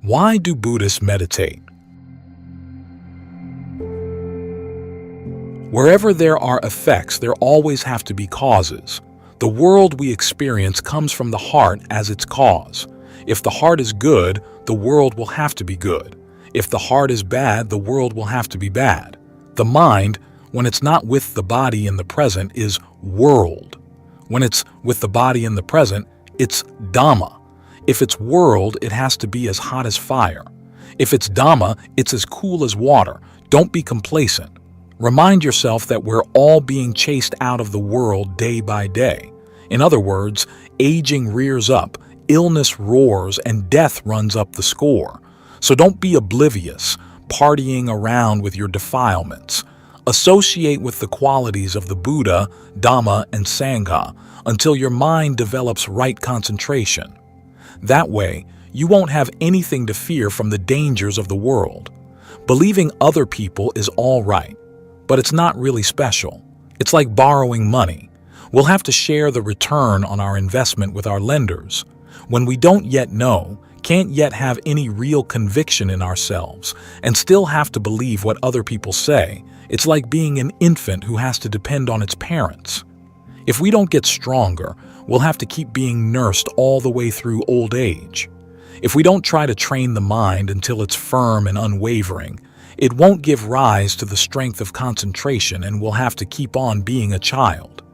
Why do Buddhists meditate? Wherever there are effects, there always have to be causes. The world we experience comes from the heart as its cause. If the heart is good, the world will have to be good. If the heart is bad, the world will have to be bad. The mind, when it's not with the body in the present, is world. When it's with the body in the present, it's dhamma. If it's world, it has to be as hot as fire. If it's dhamma, it's as cool as water. Don't be complacent. Remind yourself that we're all being chased out of the world day by day. In other words, aging rears up, illness roars, and death runs up the score. So don't be oblivious, partying around with your defilements. Associate with the qualities of the Buddha, Dhamma, and Sangha until your mind develops right concentration. That way, you won't have anything to fear from the dangers of the world. Believing other people is all right, but it's not really special. It's like borrowing money. We'll have to share the return on our investment with our lenders. When we don't yet know, can't yet have any real conviction in ourselves, and still have to believe what other people say, it's like being an infant who has to depend on its parents. If we don't get stronger, we'll have to keep being nursed all the way through old age. If we don't try to train the mind until it's firm and unwavering, it won't give rise to the strength of concentration, and we'll have to keep on being a child.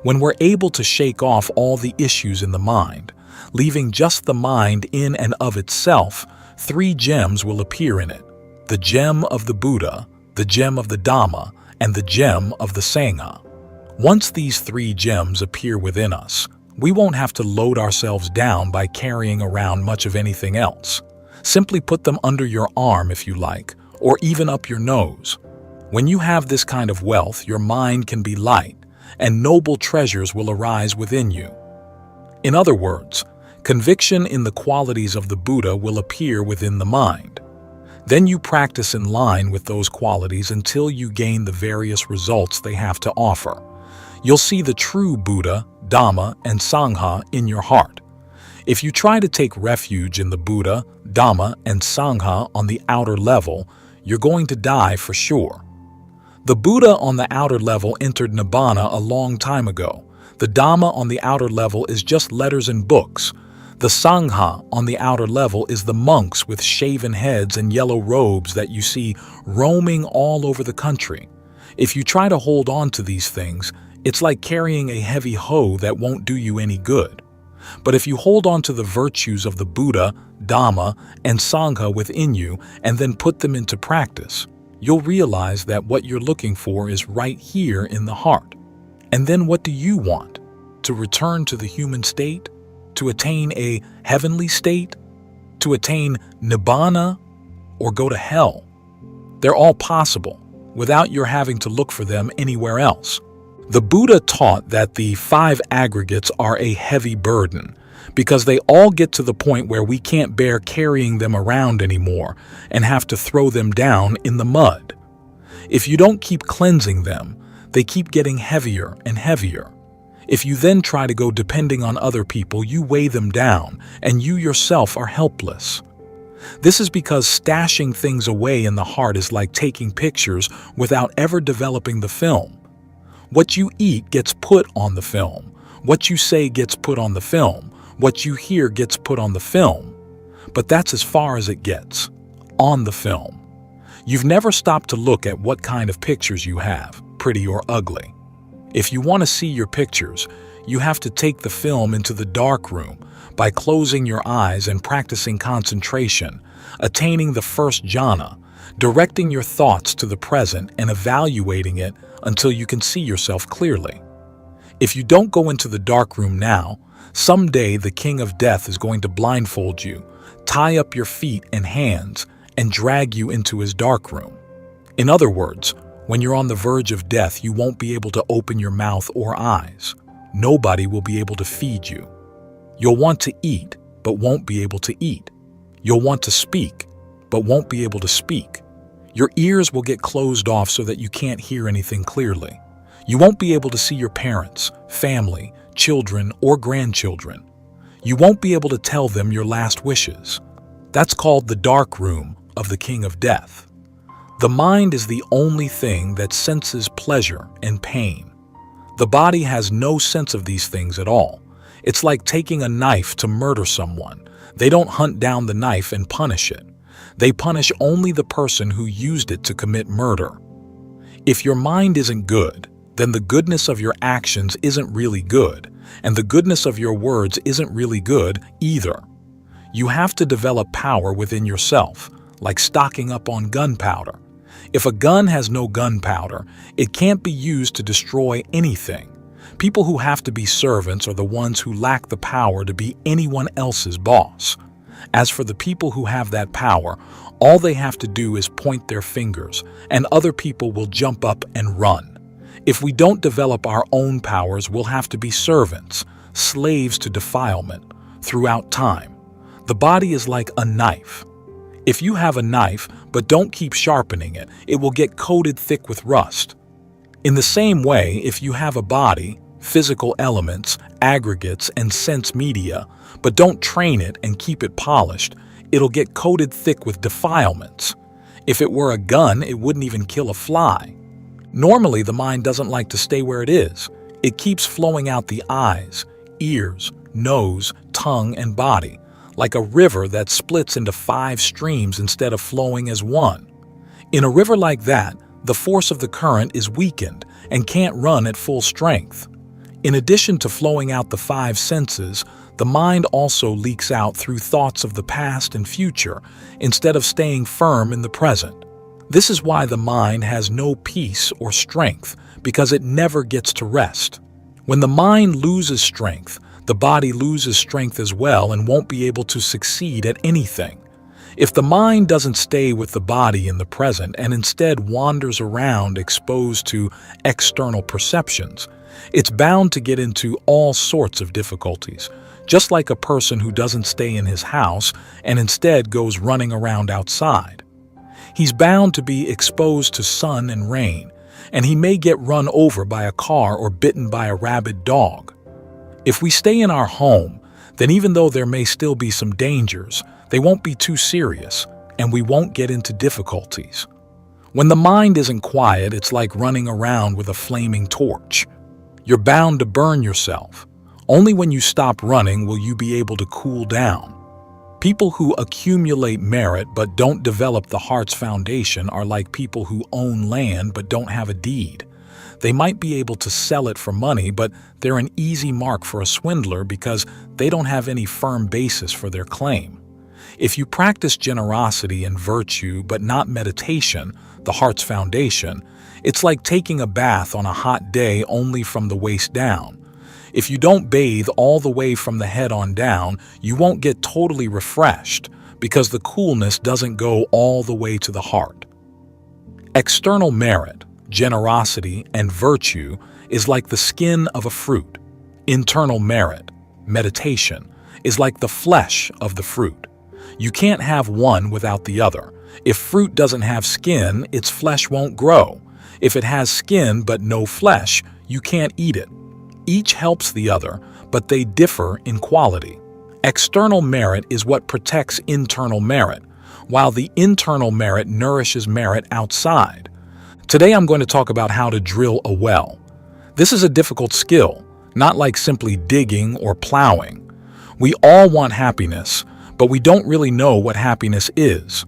When we're able to shake off all the issues in the mind, leaving just the mind in and of itself, 3 gems will appear in it: the gem of the Buddha, the gem of the Dhamma, and the gem of the Sangha. Once these 3 gems appear within us, we won't have to load ourselves down by carrying around much of anything else. Simply put them under your arm if you like, or even up your nose. When you have this kind of wealth, your mind can be light, and noble treasures will arise within you. In other words, conviction in the qualities of the Buddha will appear within the mind. Then you practice in line with those qualities until you gain the various results they have to offer. You'll see the true Buddha, Dhamma, and Sangha in your heart. If you try to take refuge in the Buddha, Dhamma, and Sangha on the outer level, you're going to die for sure. The Buddha on the outer level entered Nibbana a long time ago. The Dhamma on the outer level is just letters and books. The Sangha on the outer level is the monks with shaven heads and yellow robes that you see roaming all over the country. If you try to hold on to these things, it's like carrying a heavy hoe that won't do you any good. But if you hold on to the virtues of the Buddha, Dhamma, and Sangha within you and then put them into practice, you'll realize that what you're looking for is right here in the heart. And then what do you want? To return to the human state? To attain a heavenly state? To attain Nibbana? Or go to hell? They're all possible, without your having to look for them anywhere else. The Buddha taught that the 5 aggregates are a heavy burden, because they all get to the point where we can't bear carrying them around anymore and have to throw them down in the mud. If you don't keep cleansing them, they keep getting heavier and heavier. If you then try to go depending on other people, you weigh them down, and you yourself are helpless. This is because stashing things away in the heart is like taking pictures without ever developing the film. What you eat gets put on the film. What you say gets put on the film. What you hear gets put on the film. But that's as far as it gets, on the film. You've never stopped to look at what kind of pictures you have, pretty or ugly. If you want to see your pictures, you have to take the film into the dark room by closing your eyes and practicing concentration, attaining the first jhana, directing your thoughts to the present and evaluating it until you can see yourself clearly. If you don't go into the dark room now, someday the king of death is going to blindfold you, tie up your feet and hands, and drag you into his dark room. In other words, when you're on the verge of death, you won't be able to open your mouth or eyes. Nobody will be able to feed you. You'll want to eat, but won't be able to eat. You'll want to speak, but won't be able to speak. Your ears will get closed off so that you can't hear anything clearly. You won't be able to see your parents, family, children, or grandchildren. You won't be able to tell them your last wishes. That's called the dark room of the king of death. The mind is the only thing that senses pleasure and pain. The body has no sense of these things at all. It's like taking a knife to murder someone. They don't hunt down the knife and punish it. They punish only the person who used it to commit murder. If your mind isn't good, then the goodness of your actions isn't really good, and the goodness of your words isn't really good either. You have to develop power within yourself, like stocking up on gunpowder. If a gun has no gunpowder, it can't be used to destroy anything. People who have to be servants are the ones who lack the power to be anyone else's boss. As for the people who have that power, all they have to do is point their fingers, and other people will jump up and run. If we don't develop our own powers, we'll have to be servants, slaves to defilement, throughout time. The body is like a knife. If you have a knife but don't keep sharpening it, it will get coated thick with rust. In the same way, if you have a body, physical elements, aggregates, and sense media, but don't train it and keep it polished, it'll get coated thick with defilements. If it were a gun, it wouldn't even kill a fly. Normally, the mind doesn't like to stay where it is. It keeps flowing out the eyes, ears, nose, tongue, and body, like a river that splits into 5 streams instead of flowing as one. In a river like that, the force of the current is weakened and can't run at full strength. In addition to flowing out the 5 senses, the mind also leaks out through thoughts of the past and future instead of staying firm in the present. This is why the mind has no peace or strength, because it never gets to rest. When the mind loses strength, the body loses strength as well and won't be able to succeed at anything. If the mind doesn't stay with the body in the present and instead wanders around exposed to external perceptions, it's bound to get into all sorts of difficulties, just like a person who doesn't stay in his house and instead goes running around outside. He's bound to be exposed to sun and rain, and he may get run over by a car or bitten by a rabid dog. If we stay in our home, then even though there may still be some dangers, they won't be too serious, and we won't get into difficulties. When the mind isn't quiet, it's like running around with a flaming torch. You're bound to burn yourself. Only when you stop running will you be able to cool down. People who accumulate merit but don't develop the heart's foundation are like people who own land but don't have a deed. They might be able to sell it for money, but they're an easy mark for a swindler because they don't have any firm basis for their claim. If you practice generosity and virtue but not meditation, the heart's foundation, it's like taking a bath on a hot day only from the waist down. If you don't bathe all the way from the head on down, you won't get totally refreshed because the coolness doesn't go all the way to the heart. External merit, generosity, and virtue is like the skin of a fruit. Internal merit, meditation, is like the flesh of the fruit. You can't have one without the other. If fruit doesn't have skin, its flesh won't grow. If it has skin but no flesh, you can't eat it. Each helps the other, but they differ in quality. External merit is what protects internal merit, while the internal merit nourishes merit outside. Today I'm going to talk about how to drill a well. This is a difficult skill, not like simply digging or plowing. We all want happiness, but we don't really know what happiness is.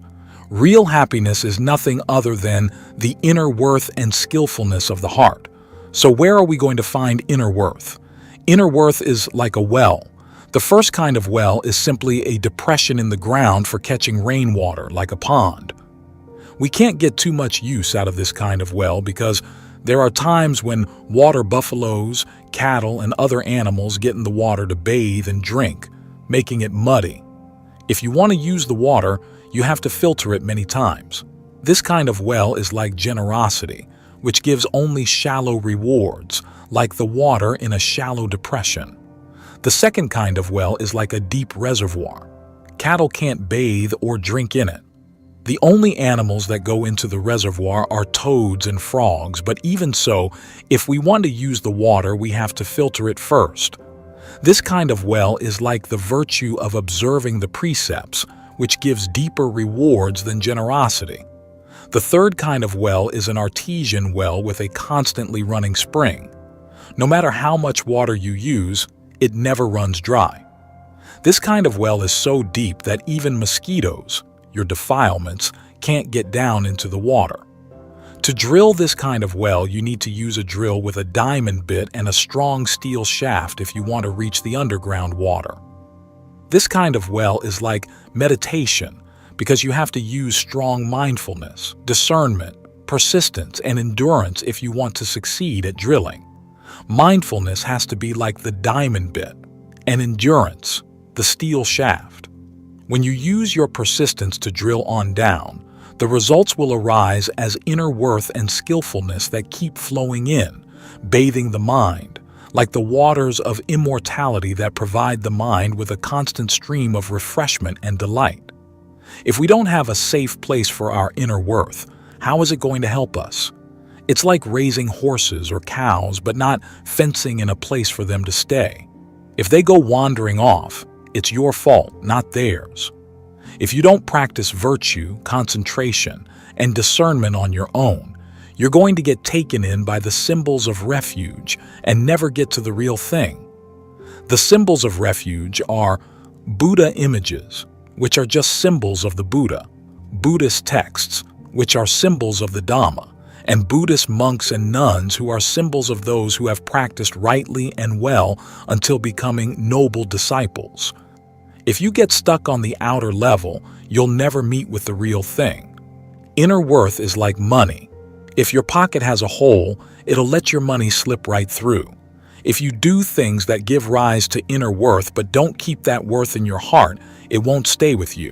Real happiness is nothing other than the inner worth and skillfulness of the heart. So where are we going to find inner worth? Inner worth is like a well. The first kind of well is simply a depression in the ground for catching rainwater, like a pond. We can't get too much use out of this kind of well because there are times when water buffaloes, cattle, and other animals get in the water to bathe and drink, making it muddy. If you want to use the water, you have to filter it many times. This kind of well is like generosity, which gives only shallow rewards, like the water in a shallow depression. The second kind of well is like a deep reservoir. Cattle can't bathe or drink in it. The only animals that go into the reservoir are toads and frogs, but even so, if we want to use the water, we have to filter it first. This kind of well is like the virtue of observing the precepts, which gives deeper rewards than generosity. The third kind of well is an artesian well with a constantly running spring. No matter how much water you use, it never runs dry. This kind of well is so deep that even mosquitoes, your defilements, can't get down into the water. To drill this kind of well, you need to use a drill with a diamond bit and a strong steel shaft if you want to reach the underground water. This kind of well is like meditation because you have to use strong mindfulness, discernment, persistence, and endurance if you want to succeed at drilling. Mindfulness has to be like the diamond bit, and endurance, the steel shaft. When you use your persistence to drill on down, the results will arise as inner worth and skillfulness that keep flowing in, bathing the mind, like the waters of immortality that provide the mind with a constant stream of refreshment and delight. If we don't have a safe place for our inner worth, how is it going to help us? It's like raising horses or cows but not fencing in a place for them to stay. If they go wandering off, it's your fault, not theirs. If you don't practice virtue, concentration, and discernment on your own, you're going to get taken in by the symbols of refuge and never get to the real thing. The symbols of refuge are Buddha images, which are just symbols of the Buddha, Buddhist texts, which are symbols of the Dhamma, and Buddhist monks and nuns who are symbols of those who have practiced rightly and well until becoming noble disciples. If you get stuck on the outer level, you'll never meet with the real thing. Inner worth is like money. If your pocket has a hole, it'll let your money slip right through. If you do things that give rise to inner worth but don't keep that worth in your heart, it won't stay with you.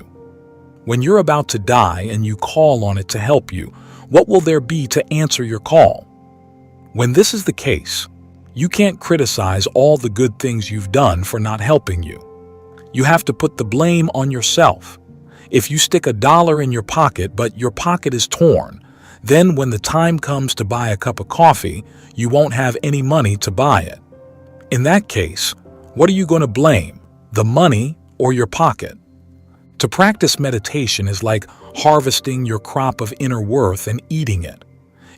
When you're about to die and you call on it to help you, what will there be to answer your call? When this is the case, you can't criticize all the good things you've done for not helping you. You have to put the blame on yourself. If you stick $1 in your pocket but your pocket is torn, then when the time comes to buy a cup of coffee, you won't have any money to buy it. In that case, what are you going to blame, the money or your pocket? To practice meditation is like harvesting your crop of inner worth and eating it.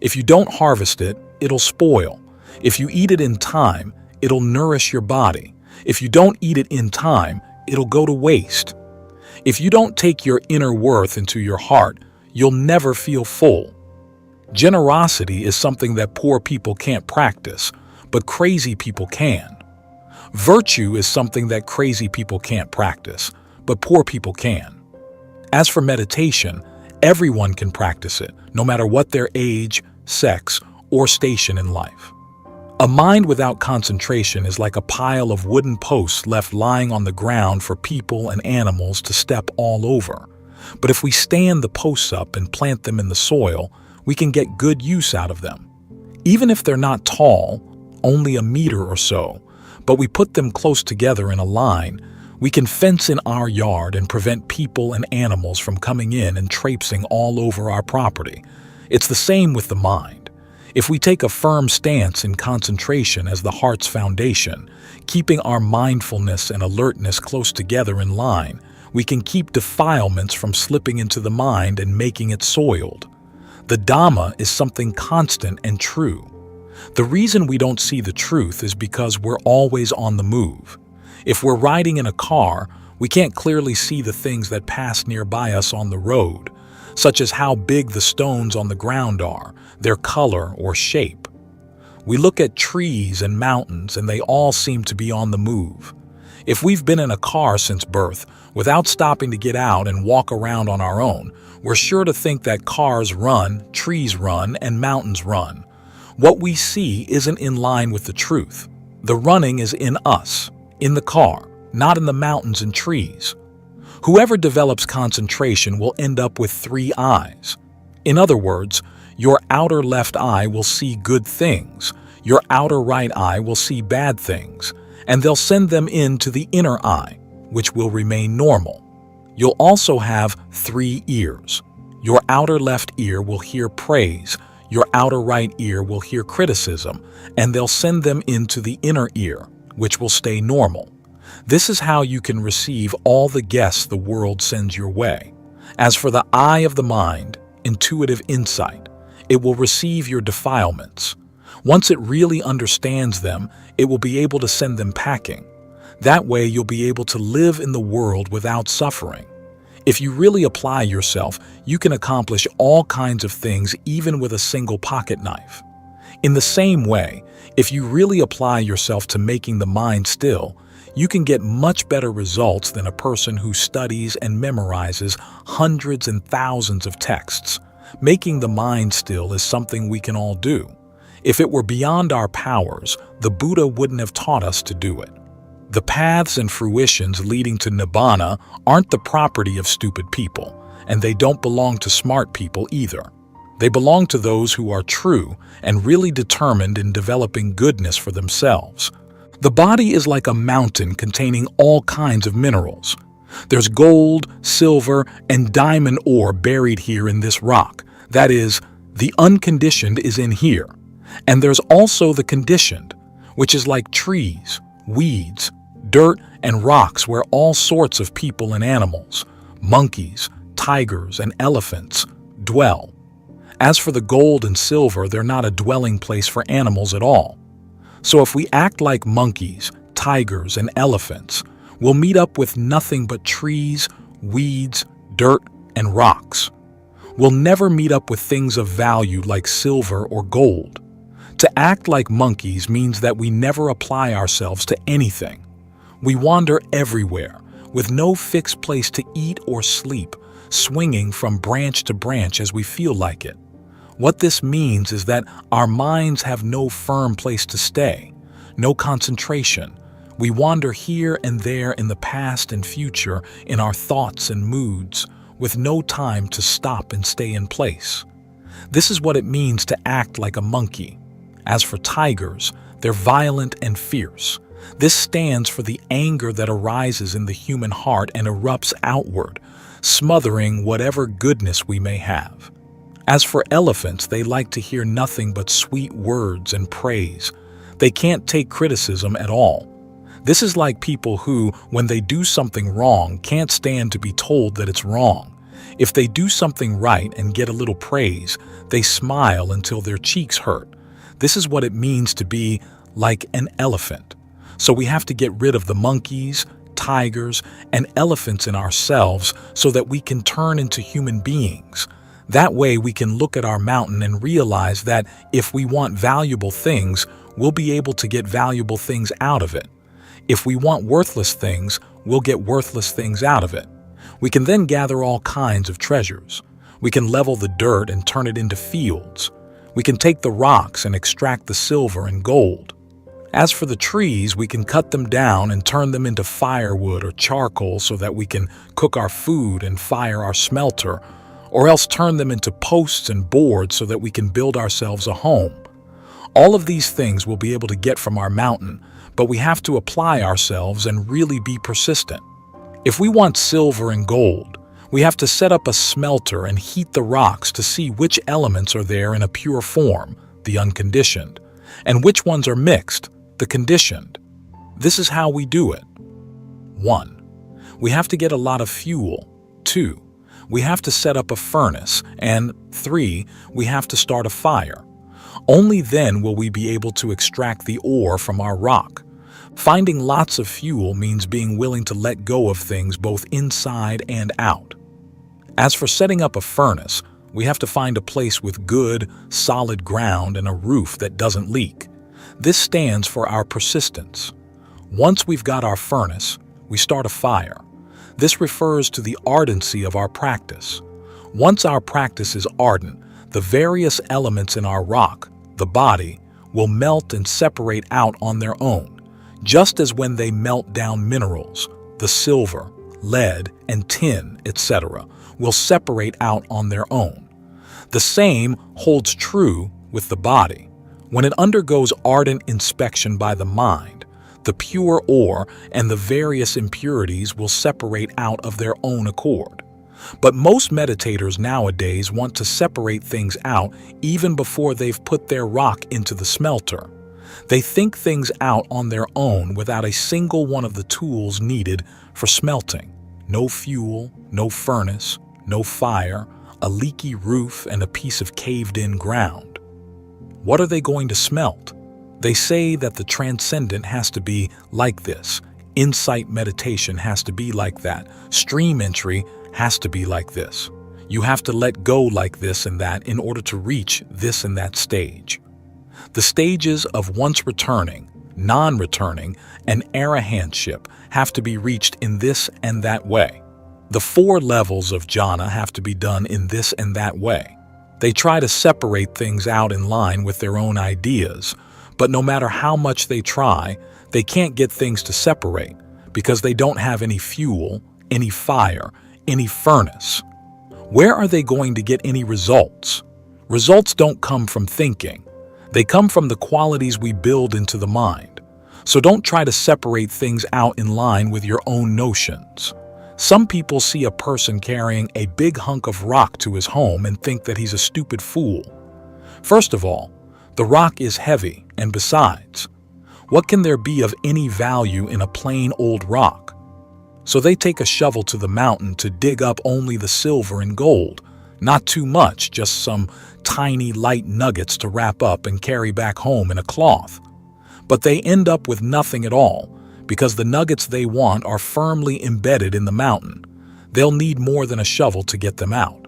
If you don't harvest it, it'll spoil. If you eat it in time, it'll nourish your body. If you don't eat it in time, it'll go to waste. If you don't take your inner worth into your heart, you'll never feel full. Generosity is something that poor people can't practice, but crazy people can. Virtue is something that crazy people can't practice, but poor people can. As for meditation, everyone can practice it, no matter what their age, sex, or station in life. A mind without concentration is like a pile of wooden posts left lying on the ground for people and animals to step all over. But if we stand the posts up and plant them in the soil, we can get good use out of them. Even if they're not tall, only a meter or so, but we put them close together in a line, we can fence in our yard and prevent people and animals from coming in and traipsing all over our property. It's the same with the mind. If we take a firm stance in concentration as the heart's foundation, keeping our mindfulness and alertness close together in line, we can keep defilements from slipping into the mind and making it soiled. The Dhamma is something constant and true. The reason we don't see the truth is because we're always on the move. If we're riding in a car, we can't clearly see the things that pass nearby us on the road, such as how big the stones on the ground are, their color or shape. We look at trees and mountains and they all seem to be on the move. If we've been in a car since birth, without stopping to get out and walk around on our own, we're sure to think that cars run, trees run, and mountains run. What we see isn't in line with the truth. The running is in us, in the car, not in the mountains and trees. Whoever develops concentration will end up with 3 eyes. In other words, your outer left eye will see good things, your outer right eye will see bad things, and they'll send them into the inner eye, which will remain normal. You'll also have 3 ears. Your outer left ear will hear praise, your outer right ear will hear criticism, and they'll send them into the inner ear, which will stay normal. This is how you can receive all the guests the world sends your way. As for the eye of the mind, intuitive insight, it will receive your defilements. Once it really understands them, it will be able to send them packing. That way you'll be able to live in the world without suffering. If you really apply yourself, you can accomplish all kinds of things even with a single pocket knife. In the same way, if you really apply yourself to making the mind still, you can get much better results than a person who studies and memorizes hundreds and thousands of texts. Making the mind still is something we can all do. If it were beyond our powers, the Buddha wouldn't have taught us to do it. The paths and fruitions leading to nibbana aren't the property of stupid people, and they don't belong to smart people either. They belong to those who are true and really determined in developing goodness for themselves. The body is like a mountain containing all kinds of minerals. There's gold, silver, and diamond ore buried here in this rock. That is, the unconditioned is in here. And there's also the conditioned, which is like trees, weeds, dirt, and rocks where all sorts of people and animals, monkeys, tigers, and elephants dwell. As for the gold and silver, they're not a dwelling place for animals at all. So if we act like monkeys, tigers, and elephants, we'll meet up with nothing but trees, weeds, dirt, and rocks. We'll never meet up with things of value like silver or gold. To act like monkeys means that we never apply ourselves to anything. We wander everywhere, with no fixed place to eat or sleep, swinging from branch to branch as we feel like it. What this means is that our minds have no firm place to stay, no concentration. We wander here and there in the past and future in our thoughts and moods, with no time to stop and stay in place. This is what it means to act like a monkey. As for tigers, they're violent and fierce. This stands for the anger that arises in the human heart and erupts outward, smothering whatever goodness we may have. As for elephants, they like to hear nothing but sweet words and praise. They can't take criticism at all. This is like people who, when they do something wrong, can't stand to be told that it's wrong. If they do something right and get a little praise, they smile until their cheeks hurt. This is what it means to be like an elephant. So we have to get rid of the monkeys, tigers, and elephants in ourselves so that we can turn into human beings. That way we can look at our mountain and realize that if we want valuable things, we'll be able to get valuable things out of it. If we want worthless things, we'll get worthless things out of it. We can then gather all kinds of treasures. We can level the dirt and turn it into fields. We can take the rocks and extract the silver and gold. As for the trees, we can cut them down and turn them into firewood or charcoal so that we can cook our food and fire our smelter, or else turn them into posts and boards so that we can build ourselves a home. All of these things we'll be able to get from our mountain, but we have to apply ourselves and really be persistent. If we want silver and gold, we have to set up a smelter and heat the rocks to see which elements are there in a pure form, the unconditioned, and which ones are mixed, the conditioned. This is how we do it. 1. We have to get a lot of fuel. 2. We have to set up a furnace. And 3. We have to start a fire. Only then will we be able to extract the ore from our rock. Finding lots of fuel means being willing to let go of things both inside and out. As for setting up a furnace, we have to find a place with good, solid ground and a roof that doesn't leak. This stands for our persistence. Once we've got our furnace, we start a fire. This refers to the ardency of our practice. Once our practice is ardent, the various elements in our rock, the body, will melt and separate out on their own, just as when they melt down minerals, the silver, lead, and tin, etc., will separate out on their own. The same holds true with the body. When it undergoes ardent inspection by the mind, the pure ore and the various impurities will separate out of their own accord. But most meditators nowadays want to separate things out even before they've put their rock into the smelter. They think things out on their own without a single one of the tools needed for smelting. No fuel, no furnace, no fire, a leaky roof, and a piece of caved-in ground. What are they going to smelt? They say that the transcendent has to be like this. Insight meditation has to be like that. Stream entry has to be like this. You have to let go like this and that in order to reach this and that stage. The stages of once returning, non-returning, and arahantship have to be reached in this and that way. The 4 levels of jhana have to be done in this and that way. They try to separate things out in line with their own ideas, but no matter how much they try, they can't get things to separate because they don't have any fuel, any fire, any furnace. Where are they going to get any results? Results don't come from thinking. They come from the qualities we build into the mind. So don't try to separate things out in line with your own notions. Some people see a person carrying a big hunk of rock to his home and think that he's a stupid fool. First of all, the rock is heavy, and besides, what can there be of any value in a plain old rock? So they take a shovel to the mountain to dig up only the silver and gold, not too much, just some tiny light nuggets to wrap up and carry back home in a cloth. But they end up with nothing at all, because the nuggets they want are firmly embedded in the mountain. They'll need more than a shovel to get them out.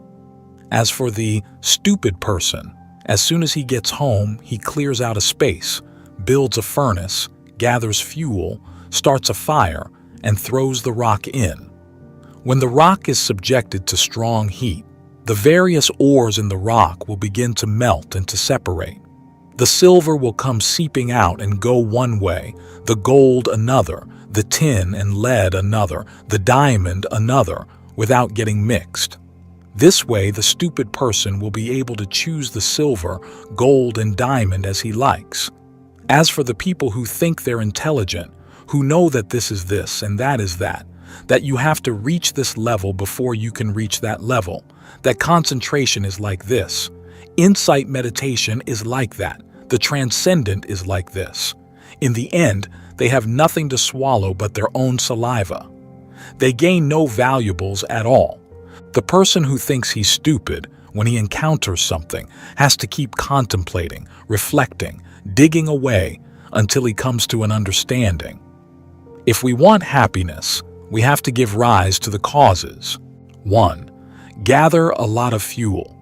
As for the stupid person, as soon as he gets home, he clears out a space, builds a furnace, gathers fuel, starts a fire, and throws the rock in. When the rock is subjected to strong heat, the various ores in the rock will begin to melt and to separate. The silver will come seeping out and go one way, the gold another, the tin and lead another, the diamond another, without getting mixed. This way, the stupid person will be able to choose the silver, gold, and diamond as he likes. As for the people who think they're intelligent, who know that this is this and that is that you have to reach this level before you can reach that level, that concentration is like this, insight meditation is like that, the transcendent is like this. In the end, they have nothing to swallow but their own saliva. They gain no valuables at all. The person who thinks he's stupid when he encounters something has to keep contemplating, reflecting, digging away until he comes to an understanding. If we want happiness, we have to give rise to the causes. 1. Gather a lot of fuel.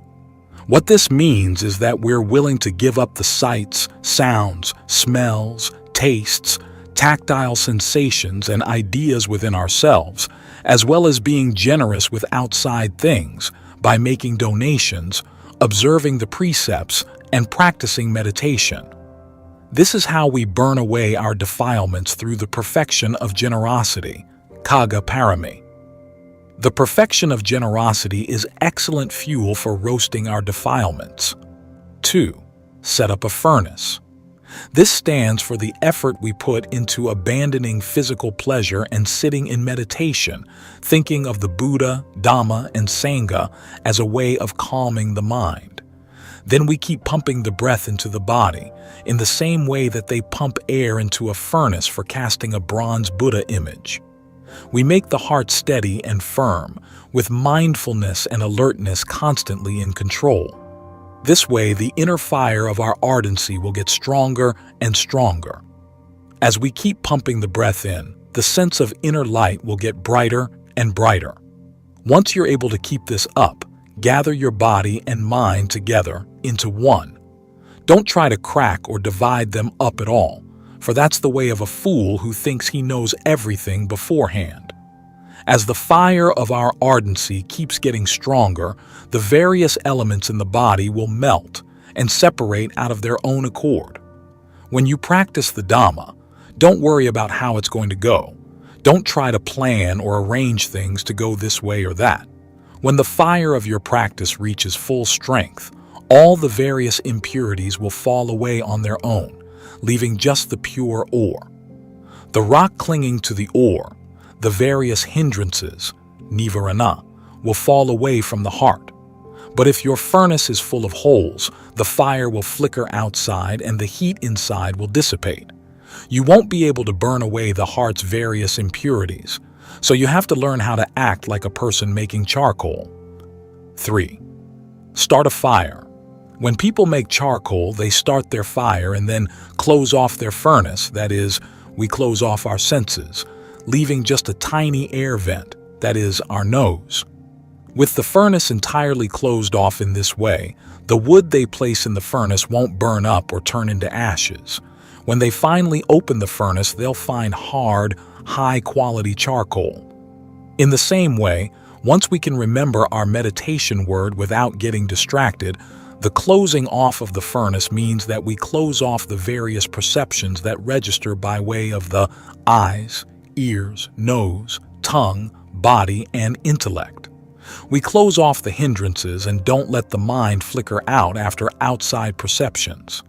What this means is that we're willing to give up the sights, sounds, smells, tastes, tactile sensations, and ideas within ourselves, as well as being generous with outside things by making donations, observing the precepts, and practicing meditation. This is how we burn away our defilements through the perfection of generosity, Kaga Parami. The perfection of generosity is excellent fuel for roasting our defilements. 2. Set up a furnace. This stands for the effort we put into abandoning physical pleasure and sitting in meditation, thinking of the Buddha, Dhamma, and Sangha as a way of calming the mind. Then we keep pumping the breath into the body, in the same way that they pump air into a furnace for casting a bronze Buddha image. We make the heart steady and firm, with mindfulness and alertness constantly in control. This way, the inner fire of our ardency will get stronger and stronger. As we keep pumping the breath in, the sense of inner light will get brighter and brighter. Once you're able to keep this up, gather your body and mind together into one. Don't try to crack or divide them up at all, for that's the way of a fool who thinks he knows everything beforehand. As the fire of our ardency keeps getting stronger, the various elements in the body will melt and separate out of their own accord. When you practice the Dhamma, don't worry about how it's going to go. Don't try to plan or arrange things to go this way or that. When the fire of your practice reaches full strength, all the various impurities will fall away on their own, leaving just the pure ore. The rock clinging to the ore, the various hindrances, nivarana, will fall away from the heart. But if your furnace is full of holes, the fire will flicker outside and the heat inside will dissipate. You won't be able to burn away the heart's various impurities, so you have to learn how to act like a person making charcoal. 3. Start a fire. When people make charcoal, they start their fire and then close off their furnace, that is, we close off our senses, leaving just a tiny air vent, that is, our nose. With the furnace entirely closed off in this way, the wood they place in the furnace won't burn up or turn into ashes. When they finally open the furnace, they'll find hard, high-quality charcoal. In the same way, once we can remember our meditation word without getting distracted, the closing off of the furnace means that we close off the various perceptions that register by way of the eyes, ears, nose, tongue, body, and intellect. We close off the hindrances and don't let the mind flicker out after outside perceptions.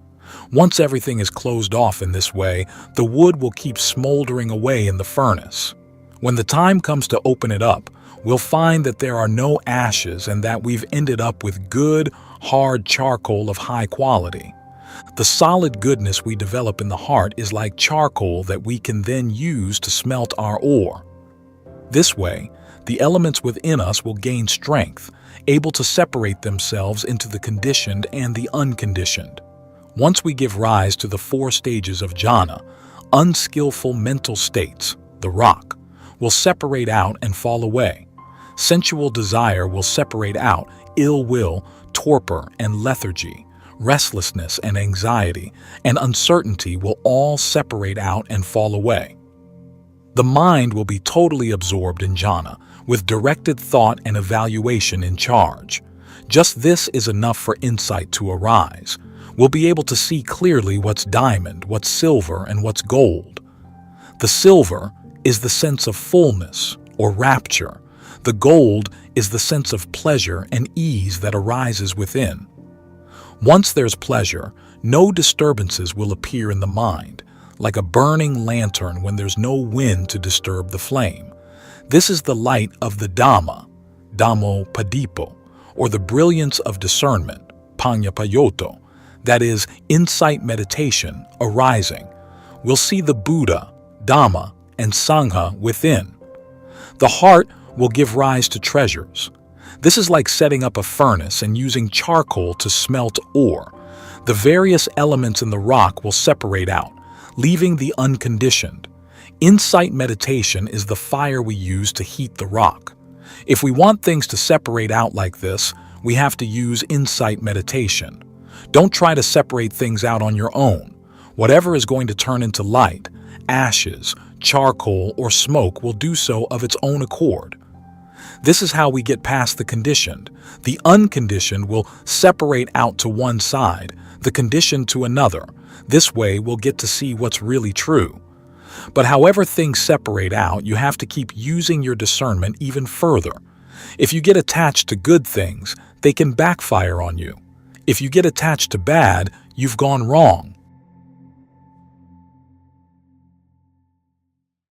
Once everything is closed off in this way, the wood will keep smoldering away in the furnace. When the time comes to open it up, we'll find that there are no ashes and that we've ended up with good, hard charcoal of high quality. The solid goodness we develop in the heart is like charcoal that we can then use to smelt our ore. This way, the elements within us will gain strength, able to separate themselves into the conditioned and the unconditioned. Once we give rise to the 4 stages of jhana, unskillful mental states, the rock, will separate out and fall away. Sensual desire will separate out, ill will, torpor and lethargy, restlessness and anxiety, and uncertainty will all separate out and fall away. The mind will be totally absorbed in jhana, with directed thought and evaluation in charge. Just this is enough for insight to arise. We'll be able to see clearly what's diamond, what's silver, and what's gold. The silver is the sense of fullness or rapture. The gold is the sense of pleasure and ease that arises within. Once there's pleasure, no disturbances will appear in the mind, like a burning lantern when there's no wind to disturb the flame. This is the light of the dhamma, dhammopadipo, or the brilliance of discernment, paññapayoto, that is, insight meditation, arising. We'll see the Buddha, Dhamma, and Sangha within. The heart will give rise to treasures. This is like setting up a furnace and using charcoal to smelt ore. The various elements in the rock will separate out, leaving the unconditioned. Insight meditation is the fire we use to heat the rock. If we want things to separate out like this, we have to use insight meditation. Don't try to separate things out on your own. Whatever is going to turn into light, ashes, charcoal, or smoke will do so of its own accord. This is how we get past the conditioned. The unconditioned will separate out to one side, the conditioned to another. This way we'll get to see what's really true. But however things separate out, you have to keep using your discernment even further. If you get attached to good things, they can backfire on you. If you get attached to bad, you've gone wrong.